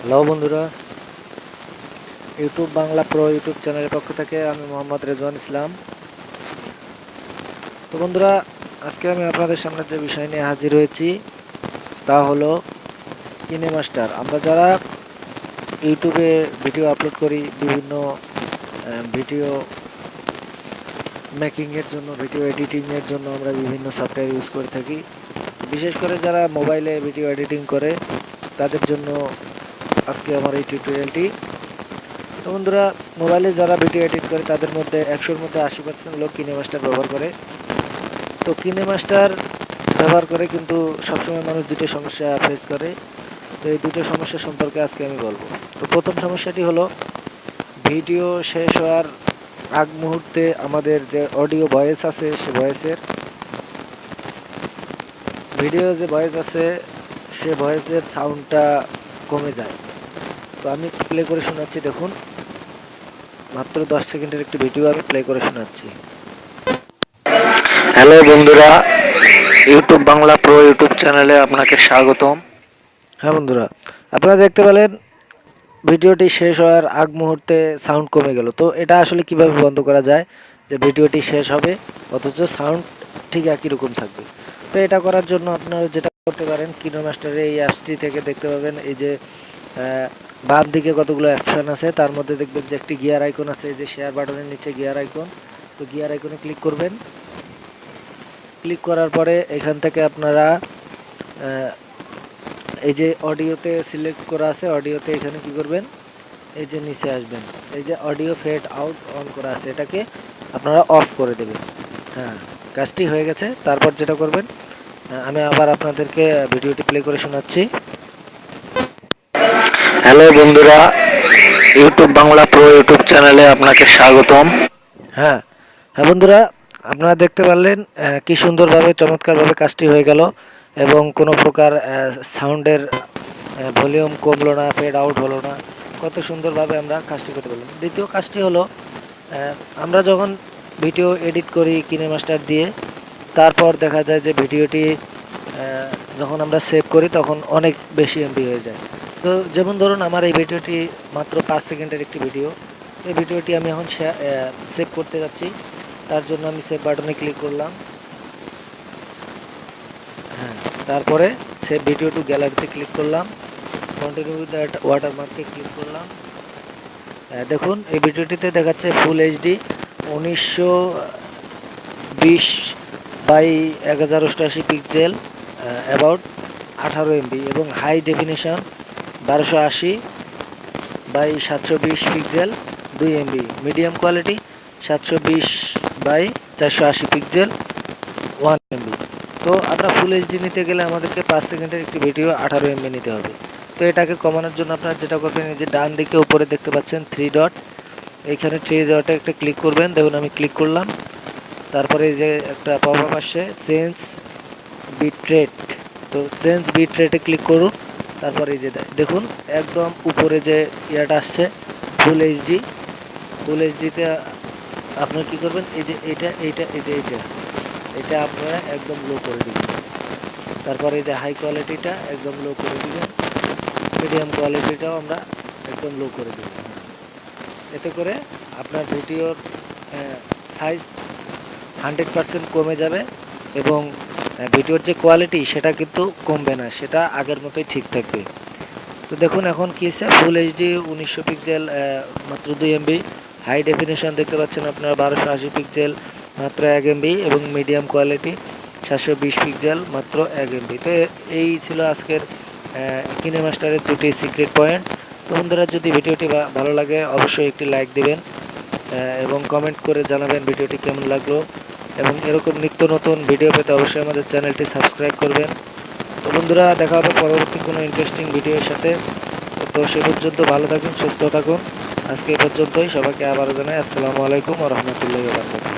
Hello বন্ধুরা, YouTube Bangla pro YouTube চ্যানেলের পক্ষ থেকে আমি মোহাম্মদ রেজওয়ান ইসলাম। তো বন্ধুরা, আজকে আমি আপনাদের সামনে যে বিষয় নিয়ে হাজির হয়েছি তা হলো কিনেমাস্টার। আমরা যারা ইউটিউবে ভিডিও আপলোড করি, বিভিন্ন ভিডিও মেকিংয়ের জন্য, ভিডিও এডিটিংয়ের জন্য আমরা বিভিন্ন সফটওয়্যার ইউজ করে থাকি। বিশেষ করে যারা মোবাইলে ভিডিও এডিটিং করে তাদের জন্য আজকে আমার এই টিউটোরিয়ালটি। তো বন্ধুরা, মোবাইলে যারা ভিডিও এডিট করে তাদের মধ্যে 100-র মধ্যে 80% লোক কিনেমাস্টার ব্যবহার করে। তো কিনেমাস্টার ব্যবহার করে কিন্তু সবসময় মানুষ দুটো সমস্যা ফেস করে। তো এই দুটো সমস্যা সম্পর্কে আজকে আমি বলবো। তো প্রথম সমস্যাটি হলো ভিডিও শেষ হওয়ার আগ মুহূর্তে আমাদের যে অডিও ভয়েস আছে, সে ভয়েসের ভিডিও যে ভয়েস আছে সে ভয়েসের সাউন্ডটা কমে যায়। তো আমি প্লে করে শোনাচ্ছি, দেখুন। মাত্র 10 সেকেন্ডের একটি ভিডিও আমি প্লে করে শোনাচ্ছি। হ্যালো বন্ধুরা, ইউটিউব বাংলা প্রো ইউটিউব চ্যানেলে আপনাকে স্বাগতম। হ্যাঁ বন্ধুরা, আপনারা দেখতে পেলেন ভিডিওটি শেষ হওয়ার আগ মুহূর্তে সাউন্ড কমে গেল। তো এটা আসলে কিভাবে বন্ধ করা যায় যে ভিডিওটি শেষ হবে অথচ সাউন্ড ঠিক একই রকম থাকবে? তো এটা করার জন্য আপনারা যেটা করতে পারেন, কিনোমাস্টারের এই অ্যাপসটি থেকে দেখতে পাবেন এই যে বাম দিকে কতগুলো অপশান আছে, তার মধ্যে দেখবেন যে একটি গিয়ার আইকন আছে, এই যে শেয়ার বাটনের নিচে গিয়ার আইকন। তো গিয়ার আইকনে ক্লিক করবেন। ক্লিক করার পরে এখান থেকে আপনারা এই যে অডিওতে সিলেক্ট করা আছে, অডিওতে এখানে কি করবেন, এই যে নিচে আসবেন, এই যে অডিও ফেড আউট অন করা আছে, এটাকে আপনারা অফ করে দেবেন। হ্যাঁ, কাজটি হয়ে গেছে। তারপর যেটা করবেন, আমি আবার আপনাদেরকে ভিডিওটি প্লে করে শোনাচ্ছি। হ্যালো বন্ধুরা, ইউটিউব বাংলা প্রো ইউটিউব চ্যানেলে আপনাকে স্বাগতম। হ্যাঁ হ্যাঁ বন্ধুরা, আপনারা দেখতে পারলেন কি সুন্দরভাবে, চমৎকারভাবে কাজটি হয়ে গেল এবং কোনো প্রকার সাউন্ডের ভলিউম কমলো না, ফেড আউট হলো না। কত সুন্দরভাবে আমরা কাজটি করতে পারলাম। দ্বিতীয় কাজটি হলো, আমরা যখন ভিডিও এডিট করি কিনেমাস্টার দিয়ে, তারপর দেখা যায় যে ভিডিওটি যখন আমরা সেভ করি তখন অনেক বেশি এমবি হয়ে যায়। তো যেমন ধরুন আমার এই ভিডিওটি মাত্র 5 সেকেন্ডের একটি ভিডিও। এই ভিডিওটি আমি এখন সেভ করতে যাচ্ছি। তার জন্য আমি সেভ বাটনে ক্লিক করলাম। হ্যাঁ, তারপরে সেভ ভিডিও টু গ্যালারিতে ক্লিক করলাম। কন্টিনিউ উইথ দ্যাট ওয়াটারমার্কে ক্লিক করলাম। দেখুন এই ভিডিওটিতে দেখাচ্ছে full HD 1920x1088 pixel, about 18 MB, এবং high definition 1280x720 pixel 2 MB, medium quality 720x480 pixel 1 MB. তো আমরা ফুল এইচডি নিতে গেলে আমাদেরকে 5 সেকেন্ডের একটি ভিডিও 18 এমবি নিতে হবে। তো এটাকে কমানোর জন্য আপনারা যেটা করবেন, এই যে ডান দিকে উপরে দেখতে পাচ্ছেন 3 ডট, এইখানে 3 ডটে একটা ক্লিক করবেন। দেখুন আমি ক্লিক করলাম। তারপরে এই যে একটা পপআপ আসছে, চেঞ্জ বিটরেট। তো চেঞ্জ বিটরেটে ক্লিক করুন। তারপরে এই যে দেখুন একদম উপরে যে ইয়াটা আসছে ফুল এইচডি, ফুল এইচডিতে আপনারা কী করবেন, এই যে এটা আপনারা একদম লো করে দিবেন। তারপরে এই যে হাই কোয়ালিটিটা একদম লো করে দিবেন, মিডিয়াম কোয়ালিটিটাও আমরা একদম লো করে দেব। এতে করে আপনার ভিডিওর সাইজ 100% কমে যাবে এবং ভিডিওর যে কোয়ালিটি সেটা কিন্তু কমবে না, সেটা আগের মতোই ঠিক থাকবে। তো দেখুন এখন কী হচ্ছে, ফুল এইচডি 1900 পিক্সেল মাত্র 2 এমবি, হাই ডেফিনেশন দেখতে পাচ্ছেন আপনারা 1280 পিক্সেল মাত্র 1 এমবি, এবং মিডিয়াম কোয়ালিটি 720 পিক্সেল মাত্র 1 এমবি। তো এই ছিল আজকের কিনেমাস্টারের দুটি সিক্রেট পয়েন্ট। তো বন্ধুরা, যদি ভিডিওটি ভালো লাগে অবশ্যই একটি লাইক দিবেন এবং কমেন্ট করে জানাবেন ভিডিওটি কেমন লাগলো, এবং এরকম নিত্য নতুন ভিডিও পেতে অবশ্যই আমাদের চ্যানেলটি সাবস্ক্রাইব করবেন। তো বন্ধুরা, দেখা হবে পরবর্তী কোনো ইন্টারেস্টিং ভিডিওর সাথে। তো সে পর্যন্ত ভালো থাকুন, সুস্থ থাকুন। আজকে এই পর্যন্তই। সবাইকে আবারও জানাই আসসালামু আলাইকুম ওয়া রাহমাতুল্লাহি ওয়া বারাকাতুহু।